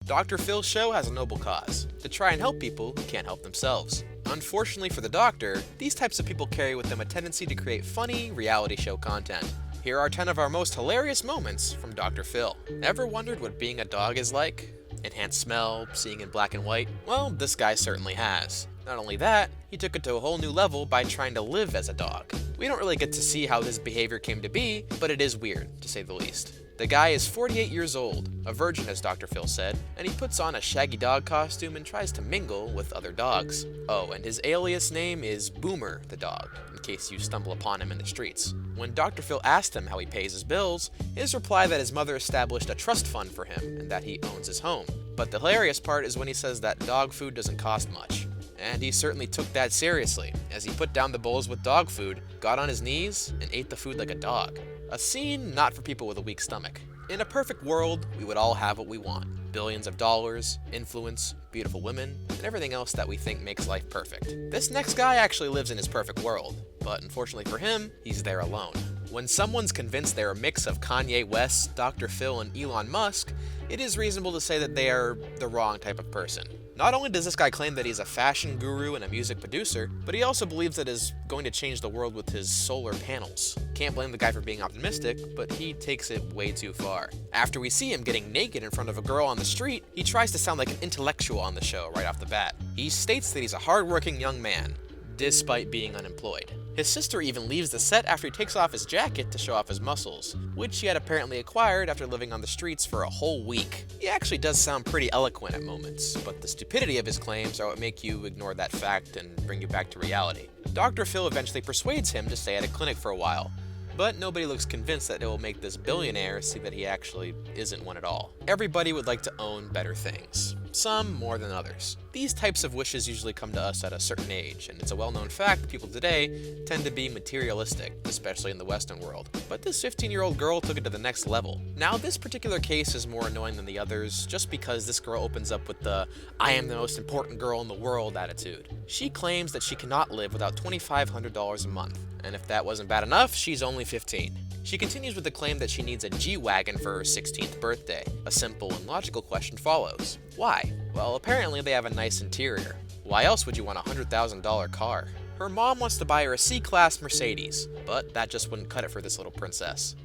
Dr. Phil's show has a noble cause, to try and help people who can't help themselves. Unfortunately for the doctor, these types of people carry with them a tendency to create funny reality show content. Here are 10 of our most hilarious moments from Dr. Phil. Ever wondered what being a dog is like? Enhanced smell, seeing in black and white? Well, this guy certainly has. Not only that, he took it to a whole new level by trying to live as a dog. We don't really get to see how this behavior came to be, but it is weird, to say the least. The guy is 48 years old, a virgin as Dr. Phil said, and he puts on a shaggy dog costume and tries to mingle with other dogs. Oh, and his alias name is Boomer the dog, in case you stumble upon him in the streets. When Dr. Phil asked him how he pays his bills, his reply that his mother established a trust fund for him and that he owns his home. But the hilarious part is when he says that dog food doesn't cost much. And he certainly took that seriously, as he put down the bowls with dog food, got on his knees, and ate the food like a dog. A scene not for people with a weak stomach. In a perfect world, we would all have what we want. Billions of dollars, influence, beautiful women, and everything else that we think makes life perfect. This next guy actually lives in his perfect world, but unfortunately for him, he's there alone. When someone's convinced they're a mix of Kanye West, Dr. Phil, and Elon Musk, it is reasonable to say that they are the wrong type of person. Not only does this guy claim that he's a fashion guru and a music producer, but he also believes that is going to change the world with his solar panels. Can't blame the guy for being optimistic, but he takes it way too far. After we see him getting naked in front of a girl on the street, he tries to sound like an intellectual on the show right off the bat. He states that he's a hardworking young man, despite being unemployed. His sister even leaves the set after he takes off his jacket to show off his muscles, which he had apparently acquired after living on the streets for a whole week. He actually does sound pretty eloquent at moments, but the stupidity of his claims are what make you ignore that fact and bring you back to reality. Dr. Phil eventually persuades him to stay at a clinic for a while, but nobody looks convinced that it will make this billionaire see that he actually isn't one at all. Everybody would like to own better things, some more than others. These types of wishes usually come to us at a certain age, and it's a well-known fact that people today tend to be materialistic, especially in the Western world. But this 15-year-old girl took it to the next level. Now, this particular case is more annoying than the others just because this girl opens up with the "I am the most important girl in the world" attitude. She claims that she cannot live without $2,500 a month, and if that wasn't bad enough, she's only 15. She continues with the claim that she needs a G-Wagon for her 16th birthday. A simple and logical question follows. Why? Well, apparently they have a nice interior. Why else would you want a $100,000 car? Her mom wants to buy her a C-Class Mercedes, but that just wouldn't cut it for this little princess.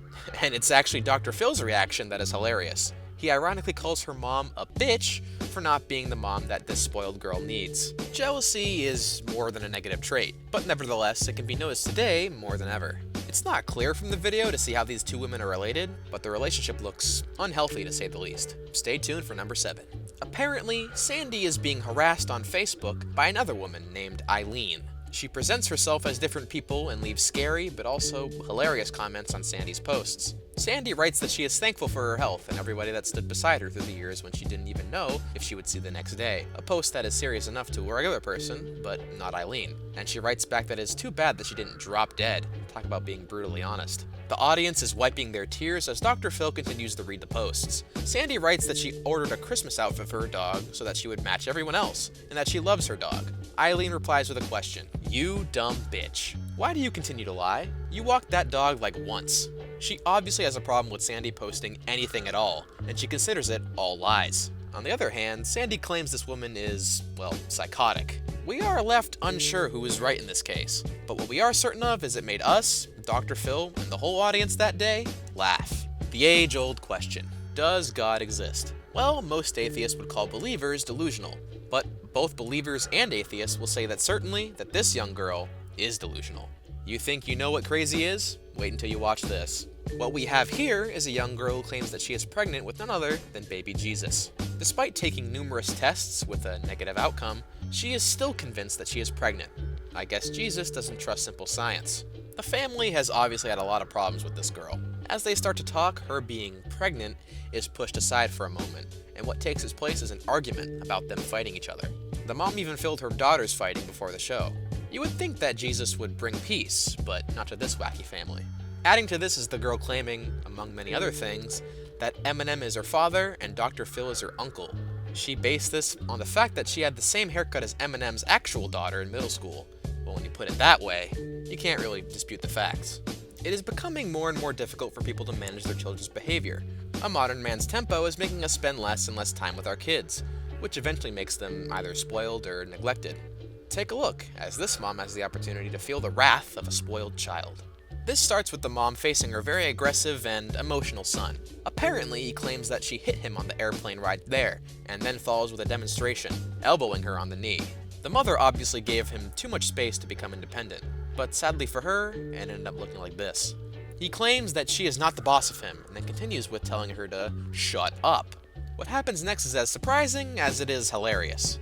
And it's actually Dr. Phil's reaction that is hilarious. He ironically calls her mom a bitch for not being the mom that this spoiled girl needs. Jealousy is more than a negative trait, but nevertheless, it can be noticed today more than ever. It's not clear from the video to see how these two women are related, but the relationship looks unhealthy to say the least. Stay tuned for number 7. Apparently, Sandy is being harassed on Facebook by another woman named Eileen. She presents herself as different people and leaves scary but also hilarious comments on Sandy's posts. Sandy writes that she is thankful for her health and everybody that stood beside her through the years when she didn't even know if she would see the next day. A post that is serious enough to a regular person, but not Eileen. And she writes back that it's too bad that she didn't drop dead. Talk about being brutally honest. The audience is wiping their tears as Dr. Phil continues to read the posts. Sandy writes that she ordered a Christmas outfit for her dog so that she would match everyone else, and that she loves her dog. Eileen replies with a question. You dumb bitch. Why do you continue to lie? You walked that dog like once. She obviously has a problem with Sandy posting anything at all, and she considers it all lies. On the other hand, Sandy claims this woman is, well, psychotic. We are left unsure who is right in this case, but what we are certain of is it made us, Dr. Phil, and the whole audience that day laugh. The age-old question, does God exist? Well, most atheists would call believers delusional, but both believers and atheists will say that certainly that this young girl is delusional. You think you know what crazy is? Wait until you watch this. What we have here is a young girl who claims that she is pregnant with none other than baby Jesus. Despite taking numerous tests with a negative outcome, she is still convinced that she is pregnant. I guess Jesus doesn't trust simple science. The family has obviously had a lot of problems with this girl. As they start to talk, her being pregnant is pushed aside for a moment, and what takes its place is an argument about them fighting each other. The mom even filmed her daughters fighting before the show. You would think that Jesus would bring peace, but not to this wacky family. Adding to this is the girl claiming, among many other things, that Eminem is her father and Dr. Phil is her uncle. She based this on the fact that she had the same haircut as Eminem's actual daughter in middle school. But when you put it that way, you can't really dispute the facts. It is becoming more and more difficult for people to manage their children's behavior. A modern man's tempo is making us spend less and less time with our kids, which eventually makes them either spoiled or neglected. Take a look, as this mom has the opportunity to feel the wrath of a spoiled child. This starts with the mom facing her very aggressive and emotional son. Apparently, he claims that she hit him on the airplane ride there, and then follows with a demonstration, elbowing her on the knee. The mother obviously gave him too much space to become independent, but sadly for her, it ended up looking like this. He claims that she is not the boss of him, and then continues with telling her to shut up. What happens next is as surprising as it is hilarious.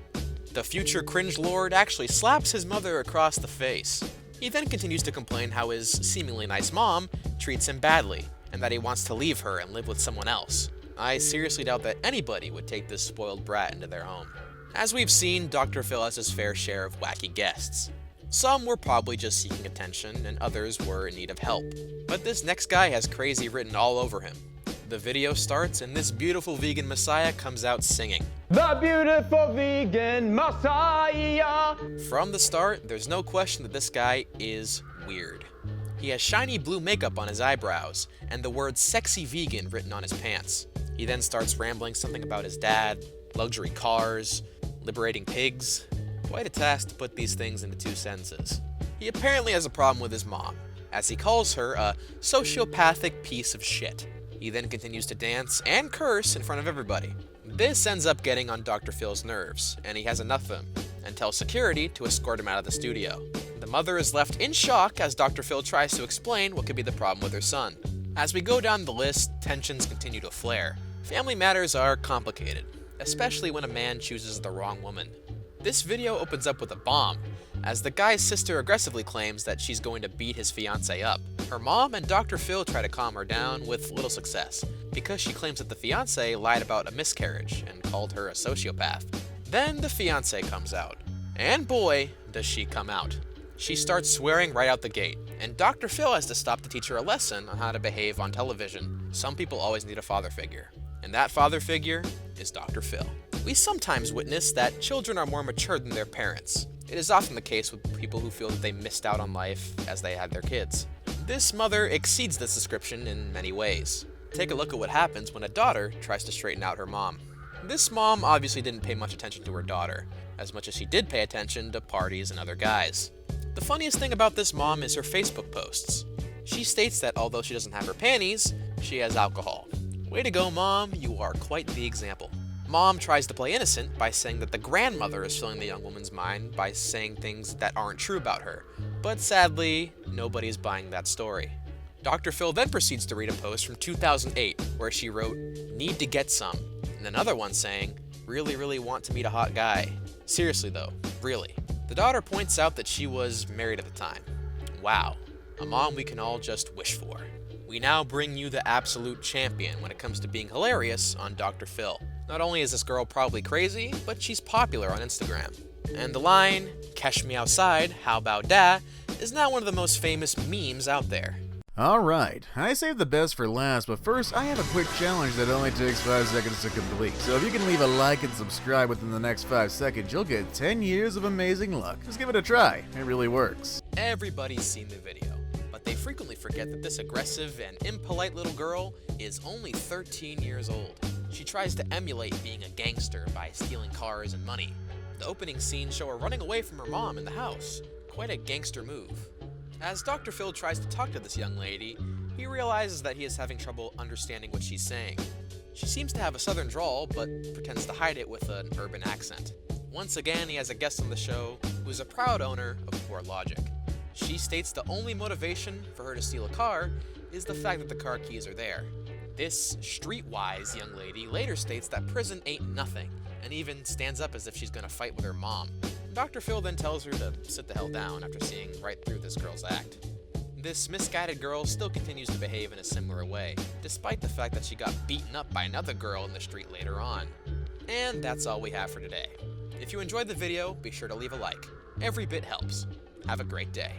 The future cringe lord actually slaps his mother across the face. He then continues to complain how his seemingly nice mom treats him badly, and that he wants to leave her and live with someone else. I seriously doubt that anybody would take this spoiled brat into their home. As we've seen, Dr. Phil has his fair share of wacky guests. Some were probably just seeking attention, and others were in need of help. But this next guy has crazy written all over him. The video starts, and this beautiful vegan messiah comes out singing, "The beautiful vegan messiah!" From the start, there's no question that this guy is weird. He has shiny blue makeup on his eyebrows, and the word sexy vegan written on his pants. He then starts rambling something about his dad, luxury cars, liberating pigs. Quite a task to put these things into 2 sentences. He apparently has a problem with his mom, as he calls her a sociopathic piece of shit. He then continues to dance and curse in front of everybody. This ends up getting on Dr. Phil's nerves, and he has enough of him, and tells security to escort him out of the studio. The mother is left in shock as Dr. Phil tries to explain what could be the problem with her son. As we go down the list, tensions continue to flare. Family matters are complicated, especially when a man chooses the wrong woman. This video opens up with a bomb, as the guy's sister aggressively claims that she's going to beat his fiancé up. Her mom and Dr. Phil try to calm her down with little success, because she claims that the fiancé lied about a miscarriage and called her a sociopath. Then the fiancé comes out, and boy, does she come out. She starts swearing right out the gate, and Dr. Phil has to stop to teach her a lesson on how to behave on television. Some people always need a father figure, and that father figure is Dr. Phil. We sometimes witness that children are more mature than their parents. It is often the case with people who feel that they missed out on life as they had their kids. This mother exceeds this description in many ways. Take a look at what happens when a daughter tries to straighten out her mom. This mom obviously didn't pay much attention to her daughter, as much as she did pay attention to parties and other guys. The funniest thing about this mom is her Facebook posts. She states that although she doesn't have her panties, she has alcohol. Way to go, Mom, you are quite the example. Mom tries to play innocent by saying that the grandmother is filling the young woman's mind by saying things that aren't true about her, but sadly, nobody's buying that story. Dr. Phil then proceeds to read a post from 2008 where she wrote, "Need to get some," and another one saying, really want to meet a hot guy. Seriously though, really. The daughter points out that she was married at the time. Wow, a mom we can all just wish for. We now bring you the absolute champion when it comes to being hilarious on Dr. Phil. Not only is this girl probably crazy, but she's popular on Instagram. And the line, "Catch me outside, how about that?" is now one of the most famous memes out there. Alright, I saved the best for last, but first I have a quick challenge that only takes 5 seconds to complete. So if you can leave a like and subscribe within the next 5 seconds, you'll get 10 years of amazing luck. Just give it a try, it really works. Everybody's seen the video, but they frequently forget that this aggressive and impolite little girl is only 13 years old. She tries to emulate being a gangster by stealing cars and money. The opening scenes show her running away from her mom in the house. Quite a gangster move. As Dr. Phil tries to talk to this young lady, he realizes that he is having trouble understanding what she's saying. She seems to have a southern drawl, but pretends to hide it with an urban accent. Once again, he has a guest on the show who is a proud owner of poor logic. She states the only motivation for her to steal a car is the fact that the car keys are there. This streetwise young lady later states that prison ain't nothing, and even stands up as if she's gonna fight with her mom. Dr. Phil then tells her to sit the hell down after seeing right through this girl's act. This misguided girl still continues to behave in a similar way, despite the fact that she got beaten up by another girl in the street later on. And that's all we have for today. If you enjoyed the video, be sure to leave a like. Every bit helps. Have a great day.